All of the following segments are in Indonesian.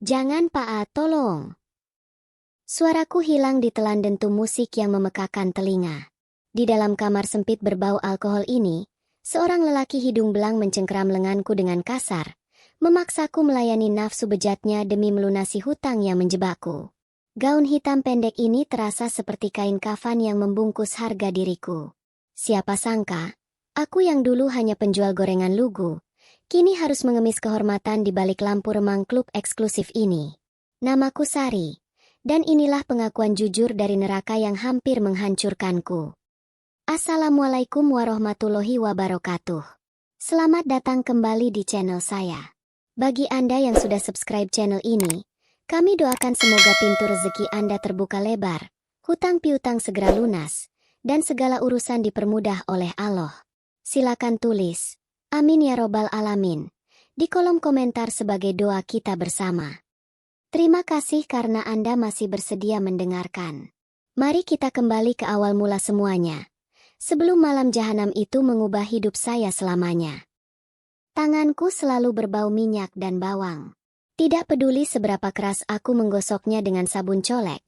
Jangan Pak A, tolong. Suaraku hilang ditelan dentum musik yang memekakan telinga. Di dalam kamar sempit berbau alkohol ini, seorang lelaki hidung belang mencengkeram lenganku dengan kasar, memaksaku melayani nafsu bejatnya demi melunasi hutang yang menjebakku. Gaun hitam pendek ini terasa seperti kain kafan yang membungkus harga diriku. Siapa sangka, aku yang dulu hanya penjual gorengan lugu, kini harus mengemis kehormatan di balik lampu remang klub eksklusif ini. Namaku Sari. Dan inilah pengakuan jujur dari neraka yang hampir menghancurkanku. Assalamualaikum warahmatullahi wabarakatuh. Selamat datang kembali di channel saya. Bagi Anda yang sudah subscribe channel ini, kami doakan semoga pintu rezeki Anda terbuka lebar, hutang piutang segera lunas, dan segala urusan dipermudah oleh Allah. Silakan tulis, amin ya robbal alamin, di kolom komentar sebagai doa kita bersama. Terima kasih karena Anda masih bersedia mendengarkan. Mari kita kembali ke awal mula semuanya. Sebelum malam jahanam itu mengubah hidup saya selamanya. Tanganku selalu berbau minyak dan bawang. Tidak peduli seberapa keras aku menggosoknya dengan sabun colek.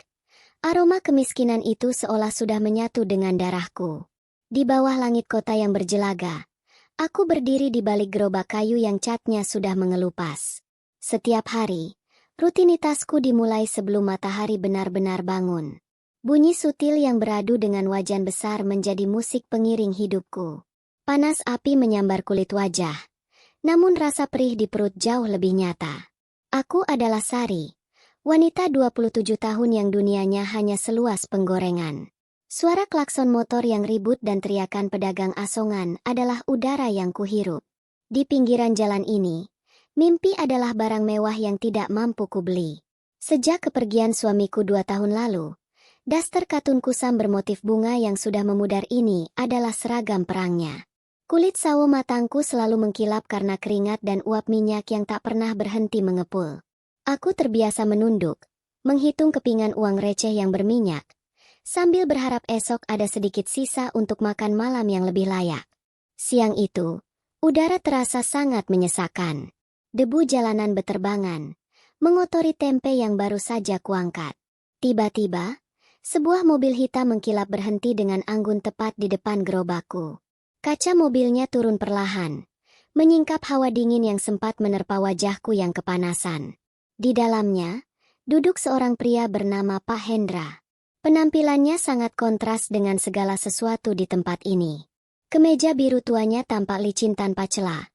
Aroma kemiskinan itu seolah sudah menyatu dengan darahku. Di bawah langit kota yang berjelaga, aku berdiri di balik gerobak kayu yang catnya sudah mengelupas. Setiap hari, rutinitasku dimulai sebelum matahari benar-benar bangun. Bunyi sutil yang beradu dengan wajan besar menjadi musik pengiring hidupku. Panas api menyambar kulit wajah, namun rasa perih di perut jauh lebih nyata. Aku adalah Sari, wanita 27 tahun yang dunianya hanya seluas penggorengan. Suara klakson motor yang ribut dan teriakan pedagang asongan adalah udara yang kuhirup. Di pinggiran jalan ini, mimpi adalah barang mewah yang tidak mampu kubeli. Sejak kepergian suamiku 2 tahun lalu, daster katun kusam bermotif bunga yang sudah memudar ini adalah seragam perangnya. Kulit sawo matangku selalu mengkilap karena keringat dan uap minyak yang tak pernah berhenti mengepul. Aku terbiasa menunduk, menghitung kepingan uang receh yang berminyak, sambil berharap esok ada sedikit sisa untuk makan malam yang lebih layak. Siang itu, udara terasa sangat menyesakan. Debu jalanan beterbangan, mengotori tempe yang baru saja kuangkat. Tiba-tiba, sebuah mobil hitam mengkilap berhenti dengan anggun tepat di depan gerobakku. Kaca mobilnya turun perlahan, menyingkap hawa dingin yang sempat menerpa wajahku yang kepanasan. Di dalamnya, duduk seorang pria bernama Pak Hendra. Penampilannya sangat kontras dengan segala sesuatu di tempat ini. Kemeja biru tuanya tampak licin tanpa celah,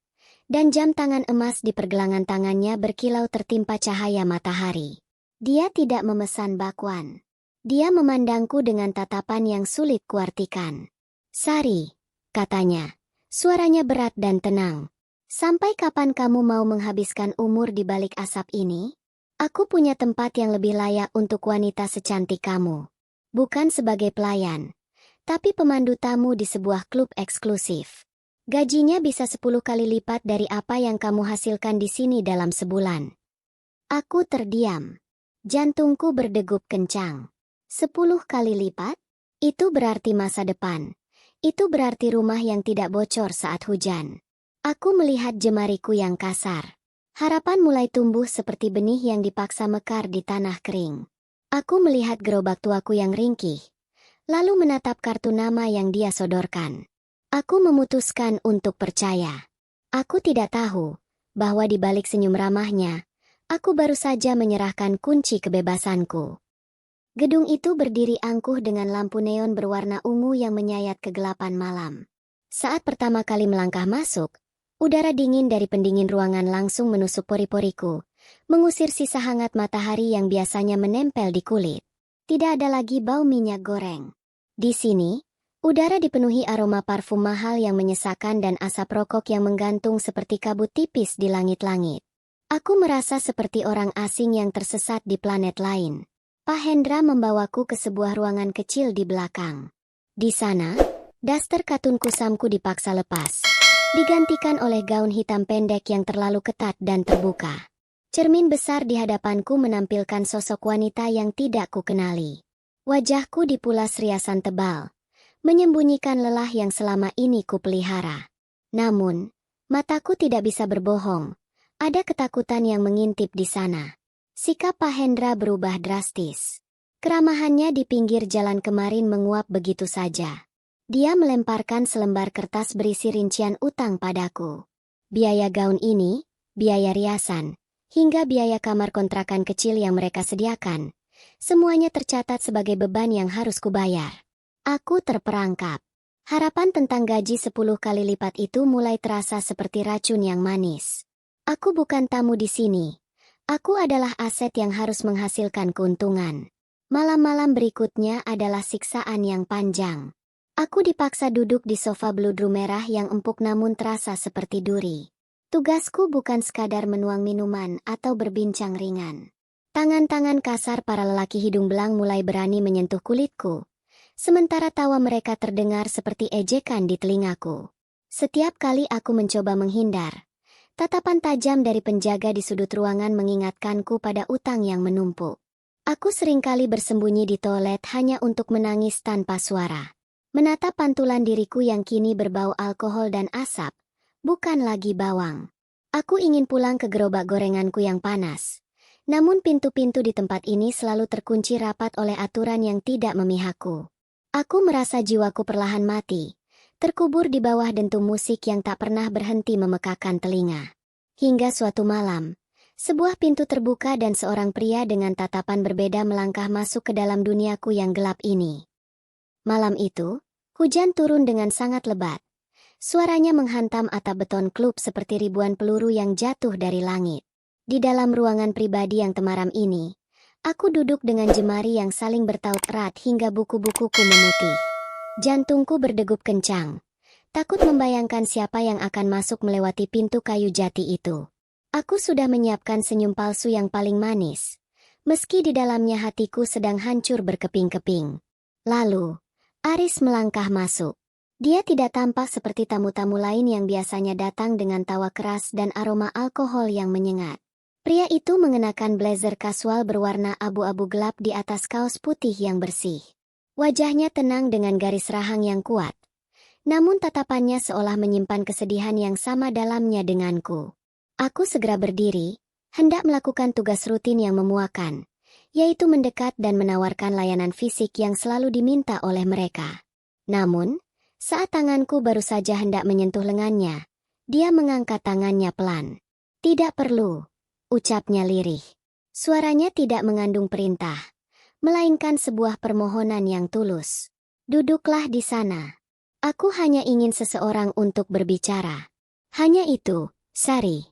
dan jam tangan emas di pergelangan tangannya berkilau tertimpa cahaya matahari. Dia tidak memesan bakwan. Dia memandangku dengan tatapan yang sulit kuartikan. Sari, katanya, suaranya berat dan tenang. Sampai kapan kamu mau menghabiskan umur di balik asap ini? Aku punya tempat yang lebih layak untuk wanita secantik kamu. Bukan sebagai pelayan, tapi pemandu tamu di sebuah klub eksklusif. Gajinya bisa 10 kali lipat dari apa yang kamu hasilkan di sini dalam sebulan. Aku terdiam. Jantungku berdegup kencang. 10 kali lipat? Itu berarti masa depan. Itu berarti rumah yang tidak bocor saat hujan. Aku melihat jemariku yang kasar. Harapan mulai tumbuh seperti benih yang dipaksa mekar di tanah kering. Aku melihat gerobak tuaku yang ringkih, lalu menatap kartu nama yang dia sodorkan. Aku memutuskan untuk percaya. Aku tidak tahu bahwa di balik senyum ramahnya, aku baru saja menyerahkan kunci kebebasanku. Gedung itu berdiri angkuh dengan lampu neon berwarna ungu yang menyayat kegelapan malam. Saat pertama kali melangkah masuk, udara dingin dari pendingin ruangan langsung menusuk pori-poriku, mengusir sisa hangat matahari yang biasanya menempel di kulit. Tidak ada lagi bau minyak goreng. Di sini, udara dipenuhi aroma parfum mahal yang menyesakan dan asap rokok yang menggantung seperti kabut tipis di langit-langit. Aku merasa seperti orang asing yang tersesat di planet lain. Pak Hendra membawaku ke sebuah ruangan kecil di belakang. Di sana, daster katun kusamku dipaksa lepas, digantikan oleh gaun hitam pendek yang terlalu ketat dan terbuka. Cermin besar di hadapanku menampilkan sosok wanita yang tidak kukenali. Wajahku dipulas riasan tebal, menyembunyikan lelah yang selama ini kupelihara. Namun, mataku tidak bisa berbohong. Ada ketakutan yang mengintip di sana. Sikap Pak Hendra berubah drastis. Keramahannya di pinggir jalan kemarin menguap begitu saja. Dia melemparkan selembar kertas berisi rincian utang padaku. Biaya gaun ini, biaya riasan, hingga biaya kamar kontrakan kecil yang mereka sediakan. Semuanya tercatat sebagai beban yang harus kubayar. Aku terperangkap. Harapan tentang gaji 10 kali lipat itu mulai terasa seperti racun yang manis. Aku bukan tamu di sini. Aku adalah aset yang harus menghasilkan keuntungan. Malam-malam berikutnya adalah siksaan yang panjang. Aku dipaksa duduk di sofa bludru merah yang empuk namun terasa seperti duri. Tugasku bukan sekadar menuang minuman atau berbincang ringan. Tangan-tangan kasar para lelaki hidung belang mulai berani menyentuh kulitku. Sementara tawa mereka terdengar seperti ejekan di telingaku. Setiap kali aku mencoba menghindar, tatapan tajam dari penjaga di sudut ruangan mengingatkanku pada utang yang menumpuk. Aku seringkali bersembunyi di toilet hanya untuk menangis tanpa suara. Menatap pantulan diriku yang kini berbau alkohol dan asap, bukan lagi bawang. Aku ingin pulang ke gerobak gorenganku yang panas. Namun pintu-pintu di tempat ini selalu terkunci rapat oleh aturan yang tidak memihakku. Aku merasa jiwaku perlahan mati, terkubur di bawah dentum musik yang tak pernah berhenti memekakan telinga. Hingga suatu malam, sebuah pintu terbuka dan seorang pria dengan tatapan berbeda melangkah masuk ke dalam duniaku yang gelap ini. Malam itu, hujan turun dengan sangat lebat. Suaranya menghantam atap beton klub seperti ribuan peluru yang jatuh dari langit. Di dalam ruangan pribadi yang temaram ini, aku duduk dengan jemari yang saling bertaut erat hingga buku-bukuku memutih. Jantungku berdegup kencang, takut membayangkan siapa yang akan masuk melewati pintu kayu jati itu. Aku sudah menyiapkan senyum palsu yang paling manis, meski di dalamnya hatiku sedang hancur berkeping-keping. Lalu, Aris melangkah masuk. Dia tidak tampak seperti tamu-tamu lain yang biasanya datang dengan tawa keras dan aroma alkohol yang menyengat. Pria itu mengenakan blazer kasual berwarna abu-abu gelap di atas kaos putih yang bersih. Wajahnya tenang dengan garis rahang yang kuat. Namun tatapannya seolah menyimpan kesedihan yang sama dalamnya denganku. Aku segera berdiri, hendak melakukan tugas rutin yang memuakan, yaitu mendekat dan menawarkan layanan fisik yang selalu diminta oleh mereka. Namun, saat tanganku baru saja hendak menyentuh lengannya, dia mengangkat tangannya pelan. "Tidak perlu," ucapnya lirih. Suaranya tidak mengandung perintah, melainkan sebuah permohonan yang tulus. "Duduklah di sana. Aku hanya ingin seseorang untuk berbicara. Hanya itu, Sari."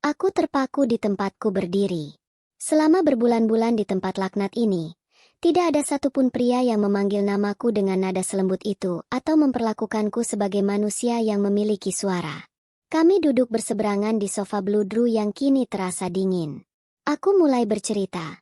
Aku terpaku di tempatku berdiri. Selama berbulan-bulan di tempat laknat ini, tidak ada satupun pria yang memanggil namaku dengan nada selembut itu atau memperlakukanku sebagai manusia yang memiliki suara. Kami duduk berseberangan di sofa bludru yang kini terasa dingin. Aku mulai bercerita.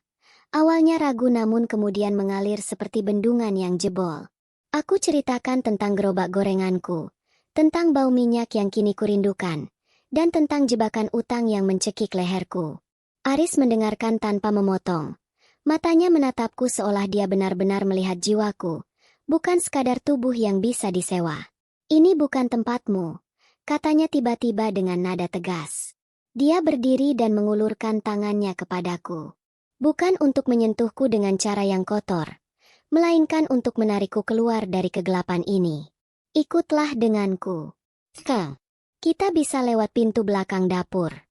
Awalnya ragu namun kemudian mengalir seperti bendungan yang jebol. Aku ceritakan tentang gerobak gorenganku, tentang bau minyak yang kini kurindukan, dan tentang jebakan utang yang mencekik leherku. Aris mendengarkan tanpa memotong. Matanya menatapku seolah dia benar-benar melihat jiwaku, bukan sekadar tubuh yang bisa disewa. "Ini bukan tempatmu," katanya tiba-tiba dengan nada tegas. Dia berdiri dan mengulurkan tangannya kepadaku. Bukan untuk menyentuhku dengan cara yang kotor, melainkan untuk menarikku keluar dari kegelapan ini. "Ikutlah denganku. Kita bisa lewat pintu belakang dapur."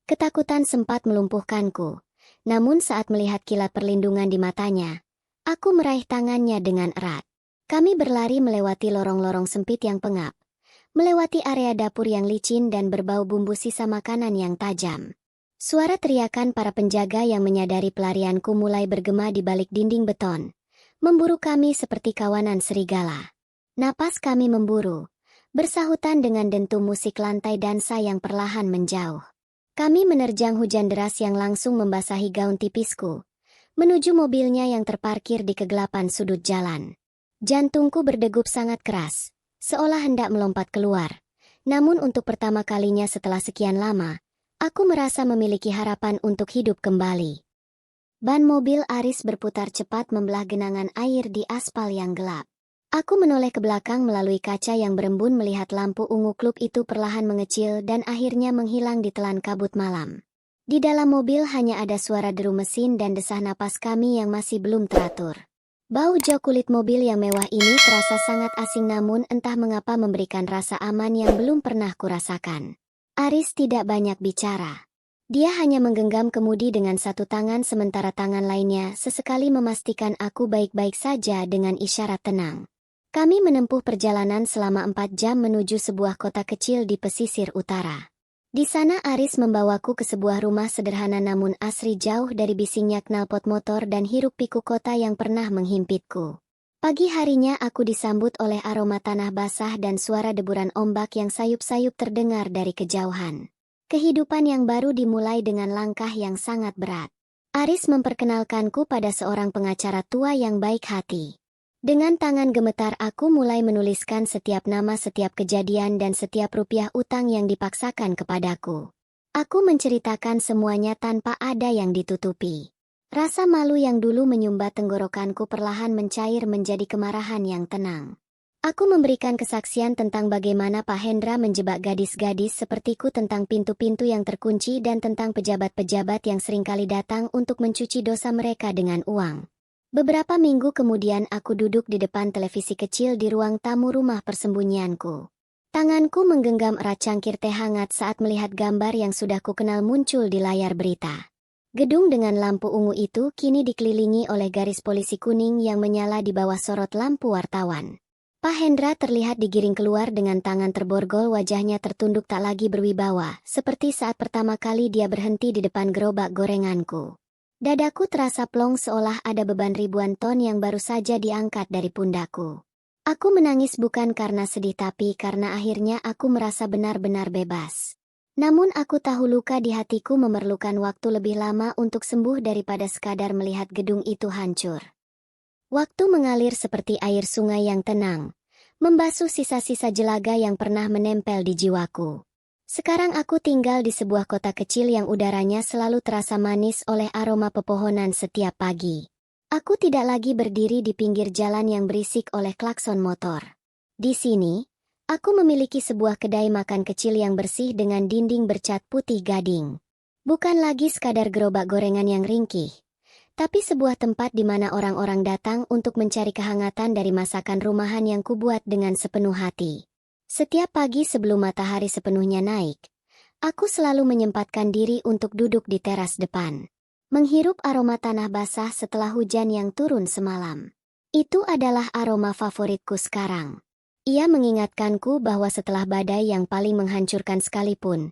Ketakutan sempat melumpuhkanku, namun saat melihat kilat perlindungan di matanya, aku meraih tangannya dengan erat. Kami berlari melewati lorong-lorong sempit yang pengap, melewati area dapur yang licin dan berbau bumbu sisa makanan yang tajam. Suara teriakan para penjaga yang menyadari pelarianku mulai bergema di balik dinding beton, memburu kami seperti kawanan serigala. Napas kami memburu, bersahutan dengan dentum musik lantai dansa yang perlahan menjauh. Kami menerjang hujan deras yang langsung membasahi gaun tipisku, menuju mobilnya yang terparkir di kegelapan sudut jalan. Jantungku berdegup sangat keras, seolah hendak melompat keluar. Namun untuk pertama kalinya setelah sekian lama, aku merasa memiliki harapan untuk hidup kembali. Ban mobil Aris berputar cepat membelah genangan air di aspal yang gelap. Aku menoleh ke belakang melalui kaca yang berembun melihat lampu ungu klub itu perlahan mengecil dan akhirnya menghilang di telan kabut malam. Di dalam mobil hanya ada suara deru mesin dan desah napas kami yang masih belum teratur. Bau jok kulit mobil yang mewah ini terasa sangat asing namun entah mengapa memberikan rasa aman yang belum pernah kurasakan. Aris tidak banyak bicara. Dia hanya menggenggam kemudi dengan satu tangan sementara tangan lainnya sesekali memastikan aku baik-baik saja dengan isyarat tenang. Kami menempuh perjalanan selama 4 jam menuju sebuah kota kecil di pesisir utara. Di sana Aris membawaku ke sebuah rumah sederhana namun asri jauh dari bisingnya knalpot motor dan hiruk-pikuk kota yang pernah menghimpitku. Pagi harinya aku disambut oleh aroma tanah basah dan suara deburan ombak yang sayup-sayup terdengar dari kejauhan. Kehidupan yang baru dimulai dengan langkah yang sangat berat. Aris memperkenalkanku pada seorang pengacara tua yang baik hati. Dengan tangan gemetar aku mulai menuliskan setiap nama, setiap kejadian dan setiap rupiah utang yang dipaksakan kepadaku. Aku menceritakan semuanya tanpa ada yang ditutupi. Rasa malu yang dulu menyumbat tenggorokanku perlahan mencair menjadi kemarahan yang tenang. Aku memberikan kesaksian tentang bagaimana Pak Hendra menjebak gadis-gadis sepertiku, tentang pintu-pintu yang terkunci dan tentang pejabat-pejabat yang seringkali datang untuk mencuci dosa mereka dengan uang. Beberapa minggu kemudian aku duduk di depan televisi kecil di ruang tamu rumah persembunyianku. Tanganku menggenggam erat cangkir teh hangat saat melihat gambar yang sudah kukenal muncul di layar berita. Gedung dengan lampu ungu itu kini dikelilingi oleh garis polisi kuning yang menyala di bawah sorot lampu wartawan. Pak Hendra terlihat digiring keluar dengan tangan terborgol, wajahnya tertunduk tak lagi berwibawa, seperti saat pertama kali dia berhenti di depan gerobak gorenganku. Dadaku terasa plong seolah ada beban ribuan ton yang baru saja diangkat dari pundakku. Aku menangis bukan karena sedih tapi karena akhirnya aku merasa benar-benar bebas. Namun aku tahu luka di hatiku memerlukan waktu lebih lama untuk sembuh daripada sekadar melihat gedung itu hancur. Waktu mengalir seperti air sungai yang tenang, membasuh sisa-sisa jelaga yang pernah menempel di jiwaku. Sekarang aku tinggal di sebuah kota kecil yang udaranya selalu terasa manis oleh aroma pepohonan setiap pagi. Aku tidak lagi berdiri di pinggir jalan yang berisik oleh klakson motor. Di sini, aku memiliki sebuah kedai makan kecil yang bersih dengan dinding bercat putih gading. Bukan lagi sekadar gerobak gorengan yang ringkih, tapi sebuah tempat di mana orang-orang datang untuk mencari kehangatan dari masakan rumahan yang kubuat dengan sepenuh hati. Setiap pagi sebelum matahari sepenuhnya naik, aku selalu menyempatkan diri untuk duduk di teras depan, menghirup aroma tanah basah setelah hujan yang turun semalam. Itu adalah aroma favoritku sekarang. Ia mengingatkanku bahwa setelah badai yang paling menghancurkan sekalipun,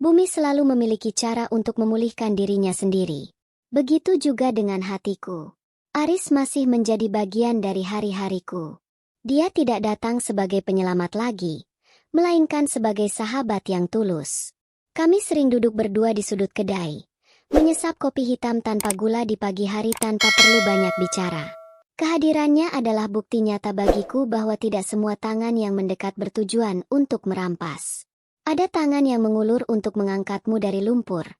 bumi selalu memiliki cara untuk memulihkan dirinya sendiri. Begitu juga dengan hatiku. Aris masih menjadi bagian dari hari-hariku. Dia tidak datang sebagai penyelamat lagi, melainkan sebagai sahabat yang tulus. Kami sering duduk berdua di sudut kedai, menyesap kopi hitam tanpa gula di pagi hari tanpa perlu banyak bicara. Kehadirannya adalah bukti nyata bagiku bahwa tidak semua tangan yang mendekat bertujuan untuk merampas. Ada tangan yang mengulur untuk mengangkatmu dari lumpur,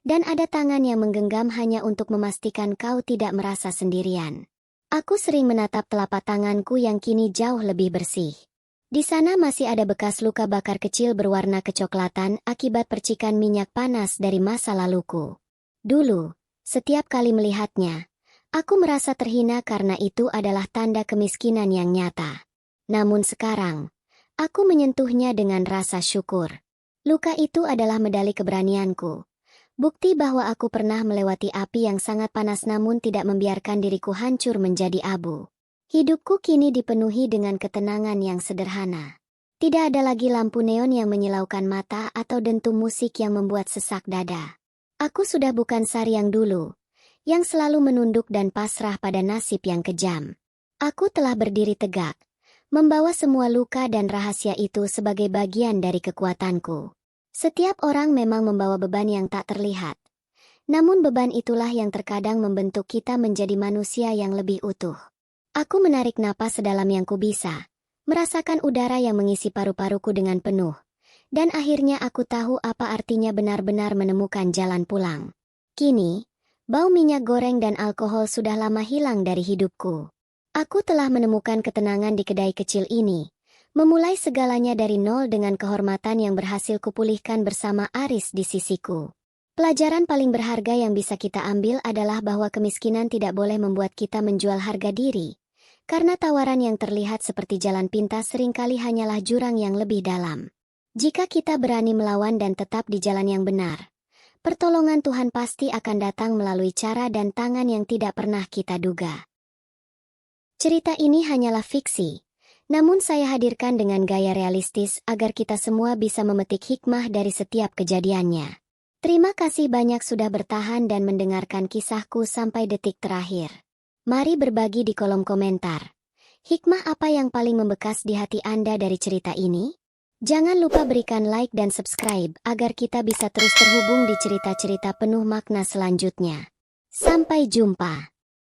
dan ada tangan yang menggenggam hanya untuk memastikan kau tidak merasa sendirian. Aku sering menatap telapak tanganku yang kini jauh lebih bersih. Di sana masih ada bekas luka bakar kecil berwarna kecoklatan akibat percikan minyak panas dari masa laluku. Dulu, setiap kali melihatnya, aku merasa terhina karena itu adalah tanda kemiskinan yang nyata. Namun sekarang, aku menyentuhnya dengan rasa syukur. Luka itu adalah medali keberanianku. Bukti bahwa aku pernah melewati api yang sangat panas namun tidak membiarkan diriku hancur menjadi abu. Hidupku kini dipenuhi dengan ketenangan yang sederhana. Tidak ada lagi lampu neon yang menyilaukan mata atau dentum musik yang membuat sesak dada. Aku sudah bukan Sari yang dulu, yang selalu menunduk dan pasrah pada nasib yang kejam. Aku telah berdiri tegak, membawa semua luka dan rahasia itu sebagai bagian dari kekuatanku. Setiap orang memang membawa beban yang tak terlihat. Namun beban itulah yang terkadang membentuk kita menjadi manusia yang lebih utuh. Aku menarik napas sedalam yang kubisa, merasakan udara yang mengisi paru-paruku dengan penuh. Dan akhirnya aku tahu apa artinya benar-benar menemukan jalan pulang. Kini, bau minyak goreng dan alkohol sudah lama hilang dari hidupku. Aku telah menemukan ketenangan di kedai kecil ini. Memulai segalanya dari nol dengan kehormatan yang berhasil kupulihkan bersama Aris di sisiku. Pelajaran paling berharga yang bisa kita ambil adalah bahwa kemiskinan tidak boleh membuat kita menjual harga diri, karena tawaran yang terlihat seperti jalan pintas seringkali hanyalah jurang yang lebih dalam. Jika kita berani melawan dan tetap di jalan yang benar, pertolongan Tuhan pasti akan datang melalui cara dan tangan yang tidak pernah kita duga. Cerita ini hanyalah fiksi, namun saya hadirkan dengan gaya realistis agar kita semua bisa memetik hikmah dari setiap kejadiannya. Terima kasih banyak sudah bertahan dan mendengarkan kisahku sampai detik terakhir. Mari berbagi di kolom komentar. Hikmah apa yang paling membekas di hati Anda dari cerita ini? Jangan lupa berikan like dan subscribe agar kita bisa terus terhubung di cerita-cerita penuh makna selanjutnya. Sampai jumpa.